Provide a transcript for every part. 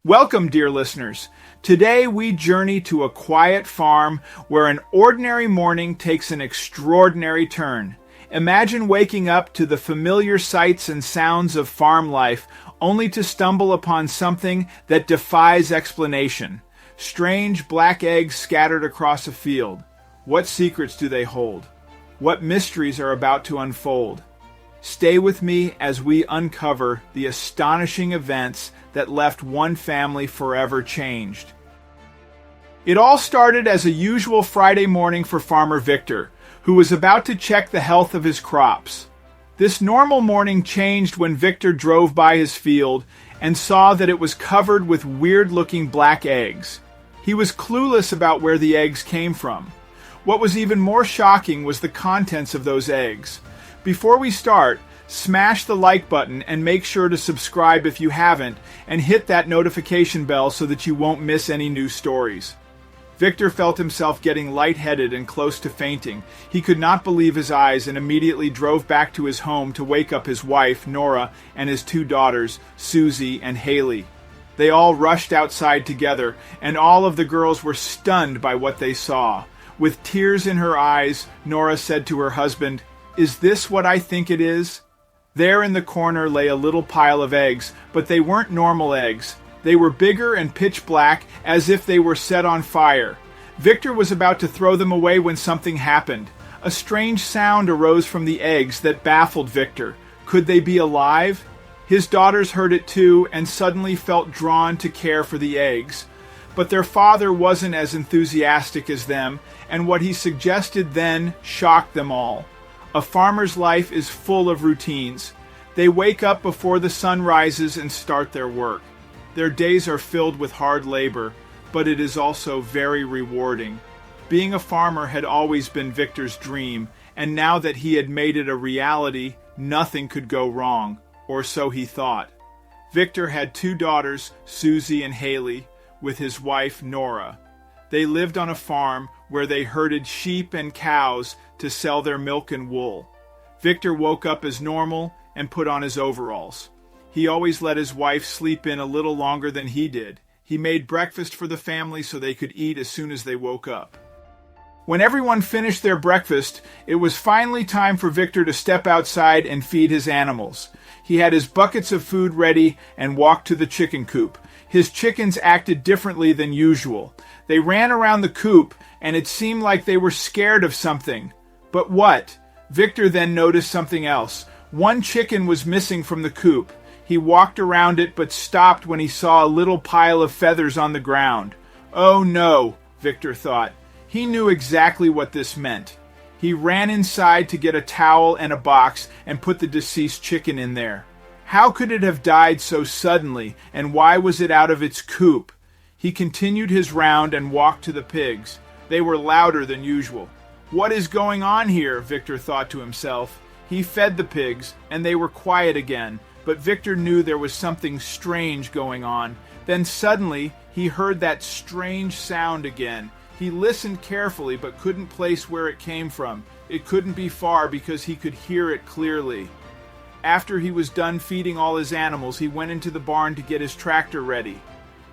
Welcome, dear listeners. Today we journey to a quiet farm where an ordinary morning takes an extraordinary turn. Imagine waking up to the familiar sights and sounds of farm life, only to stumble upon something that defies explanation. Strange black eggs scattered across a field. What secrets do they hold? What mysteries are about to unfold? Stay with me as we uncover the astonishing events that left one family forever changed. It all started as a usual Friday morning for Farmer Victor, who was about to check the health of his crops. This normal morning changed when Victor drove by his field and saw that it was covered with weird-looking black eggs. He was clueless about where the eggs came from. What was even more shocking was the contents of those eggs. Before we start, smash the like button and make sure to subscribe if you haven't, and hit that notification bell so that you won't miss any new stories. Victor felt himself getting lightheaded and close to fainting. He could not believe his eyes and immediately drove back to his home to wake up his wife, Nora, and his two daughters, Susie and Haley. They all rushed outside together, and all of the girls were stunned by what they saw. With tears in her eyes, Nora said to her husband, "Is this what I think it is?" There in the corner lay a little pile of eggs, but they weren't normal eggs. They were bigger and pitch black, as if they were set on fire. Victor was about to throw them away when something happened. A strange sound arose from the eggs that baffled Victor. Could they be alive? His daughters heard it too and suddenly felt drawn to care for the eggs. But their father wasn't as enthusiastic as them, and what he suggested then shocked them all. A farmer's life is full of routines. They wake up before the sun rises and start their work. Their days are filled with hard labor, but it is also very rewarding. Being a farmer had always been Victor's dream, and now that he had made it a reality, nothing could go wrong, or so he thought. Victor had two daughters, Susie and Haley, with his wife, Nora. They lived on a farm where they herded sheep and cows to sell their milk and wool. Victor woke up as normal and put on his overalls. He always let his wife sleep in a little longer than he did. He made breakfast for the family so they could eat as soon as they woke up. When everyone finished their breakfast, it was finally time for Victor to step outside and feed his animals. He had his buckets of food ready and walked to the chicken coop. His chickens acted differently than usual. They ran around the coop, and it seemed like they were scared of something. But what? Victor then noticed something else. One chicken was missing from the coop. He walked around it but stopped when he saw a little pile of feathers on the ground. Oh no, Victor thought. He knew exactly what this meant. He ran inside to get a towel and a box and put the deceased chicken in there. How could it have died so suddenly, and why was it out of its coop? He continued his round and walked to the pigs. They were louder than usual. What is going on here? Victor thought to himself. He fed the pigs, and they were quiet again, but Victor knew there was something strange going on. Then suddenly, he heard that strange sound again. He listened carefully, but couldn't place where it came from. It couldn't be far because he could hear it clearly. After he was done feeding all his animals, he went into the barn to get his tractor ready.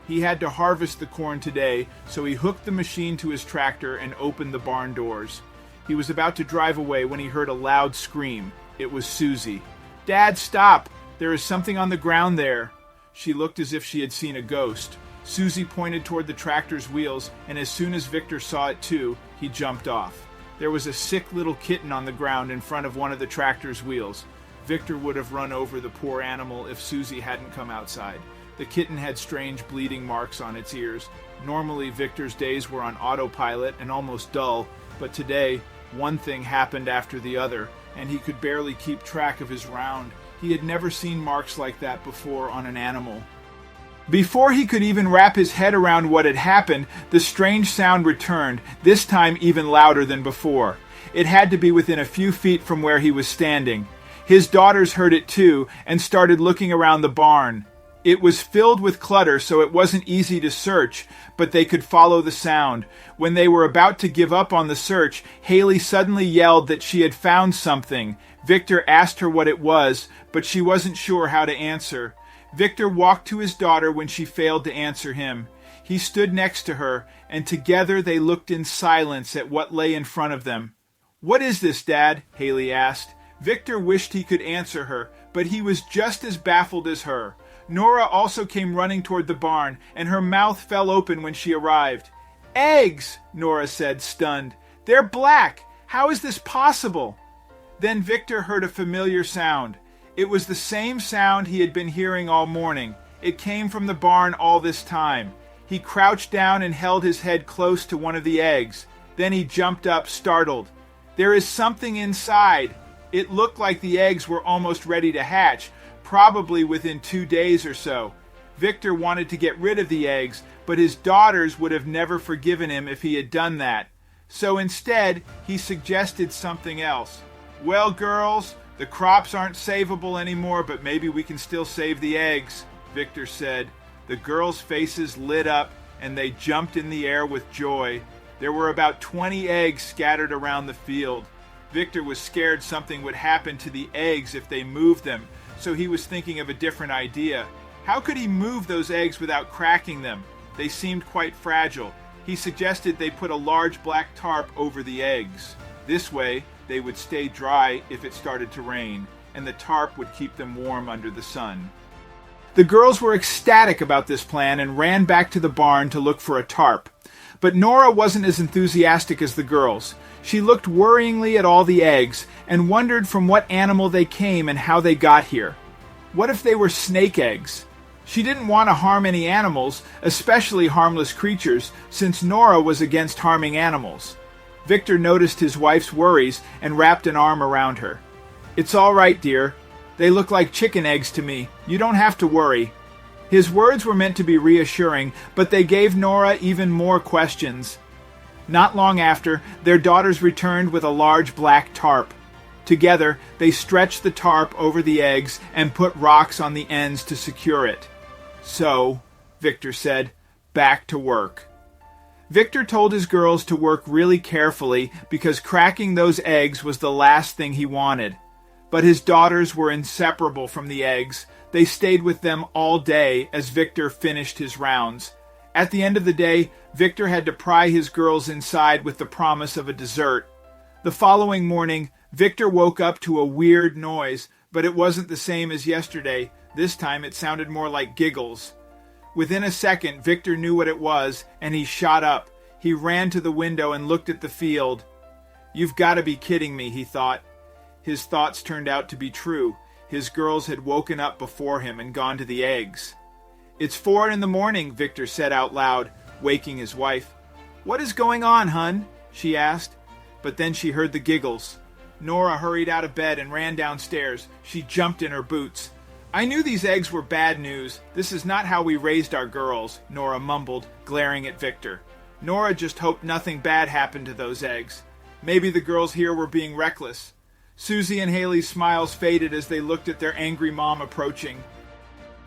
He had to harvest the corn today, so he hooked the machine to his tractor and opened the barn doors. He was about to drive away when he heard a loud scream. It was Susie. "Dad, stop! There is something on the ground there." She looked as if she had seen a ghost. Susie pointed toward the tractor's wheels, and as soon as Victor saw it too, he jumped off. There was a sick little kitten on the ground in front of one of the tractor's wheels. Victor would have run over the poor animal if Susie hadn't come outside. The kitten had strange bleeding marks on its ears. Normally, Victor's days were on autopilot and almost dull, but today, one thing happened after the other, and he could barely keep track of his round. He had never seen marks like that before on an animal. Before he could even wrap his head around what had happened, the strange sound returned, this time even louder than before. It had to be within a few feet from where he was standing. His daughters heard it too and started looking around the barn. It was filled with clutter, so it wasn't easy to search, but they could follow the sound. When they were about to give up on the search, Haley suddenly yelled that she had found something. Victor asked her what it was, but she wasn't sure how to answer. Victor walked to his daughter when she failed to answer him. He stood next to her, and together they looked in silence at what lay in front of them. "What is this, Dad?" Haley asked. Victor wished he could answer her, but he was just as baffled as her. Nora also came running toward the barn, and her mouth fell open when she arrived. "Eggs!" Nora said, stunned. "They're black! How is this possible?" Then Victor heard a familiar sound. It was the same sound he had been hearing all morning. It came from the barn all this time. He crouched down and held his head close to one of the eggs. Then he jumped up, startled. There is something inside. It looked like the eggs were almost ready to hatch, probably within 2 days or so. Victor wanted to get rid of the eggs, but his daughters would have never forgiven him if he had done that. So instead, he suggested something else. "Well, girls, the crops aren't savable anymore, but maybe we can still save the eggs," Victor said. The girls' faces lit up, and they jumped in the air with joy. There were about 20 eggs scattered around the field. Victor was scared something would happen to the eggs if they moved them, so he was thinking of a different idea. How could he move those eggs without cracking them? They seemed quite fragile. He suggested they put a large black tarp over the eggs. This way, they would stay dry if it started to rain, and the tarp would keep them warm under the sun. The girls were ecstatic about this plan and ran back to the barn to look for a tarp. But Nora wasn't as enthusiastic as the girls. She looked worryingly at all the eggs and wondered from what animal they came and how they got here. What if they were snake eggs? She didn't want to harm any animals, especially harmless creatures, since Nora was against harming animals. Victor noticed his wife's worries and wrapped an arm around her. "It's all right, dear. They look like chicken eggs to me. You don't have to worry." His words were meant to be reassuring, but they gave Nora even more questions. Not long after, their daughters returned with a large black tarp. Together, they stretched the tarp over the eggs and put rocks on the ends to secure it. "So," Victor said, "back to work." Victor told his girls to work really carefully because cracking those eggs was the last thing he wanted. But his daughters were inseparable from the eggs. They stayed with them all day as Victor finished his rounds. At the end of the day, Victor had to pry his girls inside with the promise of a dessert. The following morning, Victor woke up to a weird noise, but it wasn't the same as yesterday. This time it sounded more like giggles. Within a second, Victor knew what it was, and he shot up. He ran to the window and looked at the field. "You've got to be kidding me," he thought. His thoughts turned out to be true. His girls had woken up before him and gone to the eggs. "It's 4 a.m, Victor said out loud, waking his wife. "What is going on, hun?" she asked. But then she heard the giggles. Nora hurried out of bed and ran downstairs. She jumped in her boots. "I knew these eggs were bad news. This is not how we raised our girls," Nora mumbled, glaring at Victor. Nora just hoped nothing bad happened to those eggs. Maybe the girls here were being reckless. Susie and Haley's smiles faded as they looked at their angry mom approaching.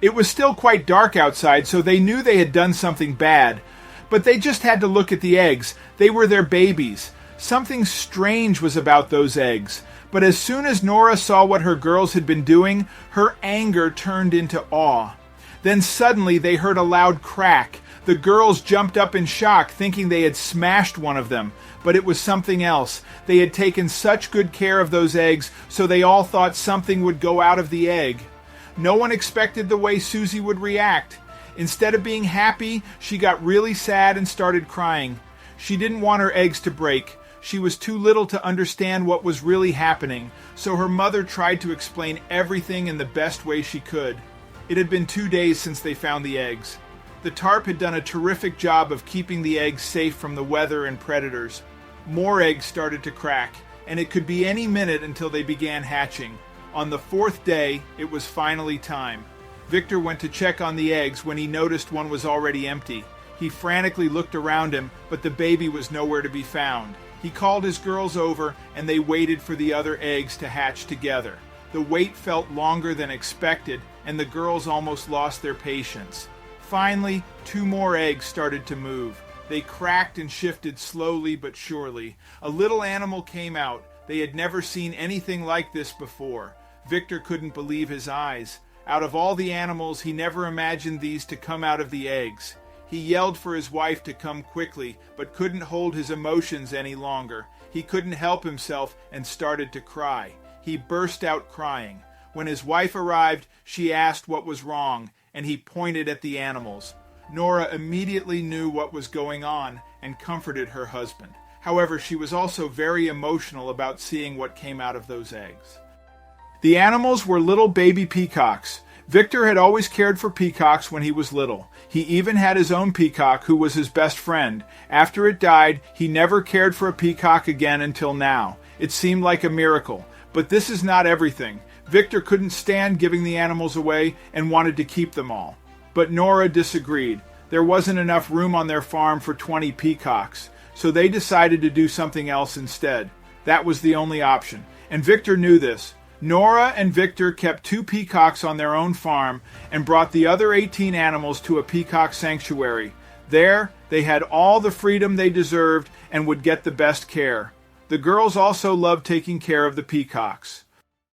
It was still quite dark outside, so they knew they had done something bad. But they just had to look at the eggs. They were their babies. Something strange was about those eggs. But as soon as Nora saw what her girls had been doing, her anger turned into awe. Then suddenly they heard a loud crack. The girls jumped up in shock, thinking they had smashed one of them. But it was something else. They had taken such good care of those eggs, so they all thought something would go out of the egg. No one expected the way Susie would react. Instead of being happy, she got really sad and started crying. She didn't want her eggs to break. She was too little to understand what was really happening, so her mother tried to explain everything in the best way she could. It had been 2 days since they found the eggs. The tarp had done a terrific job of keeping the eggs safe from the weather and predators. More eggs started to crack, and it could be any minute until they began hatching. On the 4th day, it was finally time. Victor went to check on the eggs when he noticed one was already empty. He frantically looked around him, but the baby was nowhere to be found. He called his girls over, and they waited for the other eggs to hatch together. The wait felt longer than expected, and the girls almost lost their patience. Finally, 2 more eggs started to move. They cracked and shifted slowly but surely. A little animal came out. They had never seen anything like this before. Victor couldn't believe his eyes. Out of all the animals, he never imagined these to come out of the eggs. He yelled for his wife to come quickly, but couldn't hold his emotions any longer. He couldn't help himself and started to cry. He burst out crying. When his wife arrived, she asked what was wrong, and he pointed at the animals. Nora immediately knew what was going on and comforted her husband. However, she was also very emotional about seeing what came out of those eggs. The animals were little baby peacocks. Victor had always cared for peacocks when he was little. He even had his own peacock who was his best friend. After it died, he never cared for a peacock again until now. It seemed like a miracle. But this is not everything. Victor couldn't stand giving the animals away and wanted to keep them all. But Nora disagreed. There wasn't enough room on their farm for 20 peacocks, so they decided to do something else instead. That was the only option, and Victor knew this. Nora and Victor kept 2 peacocks on their own farm and brought the other 18 animals to a peacock sanctuary. There, they had all the freedom they deserved and would get the best care. The girls also loved taking care of the peacocks.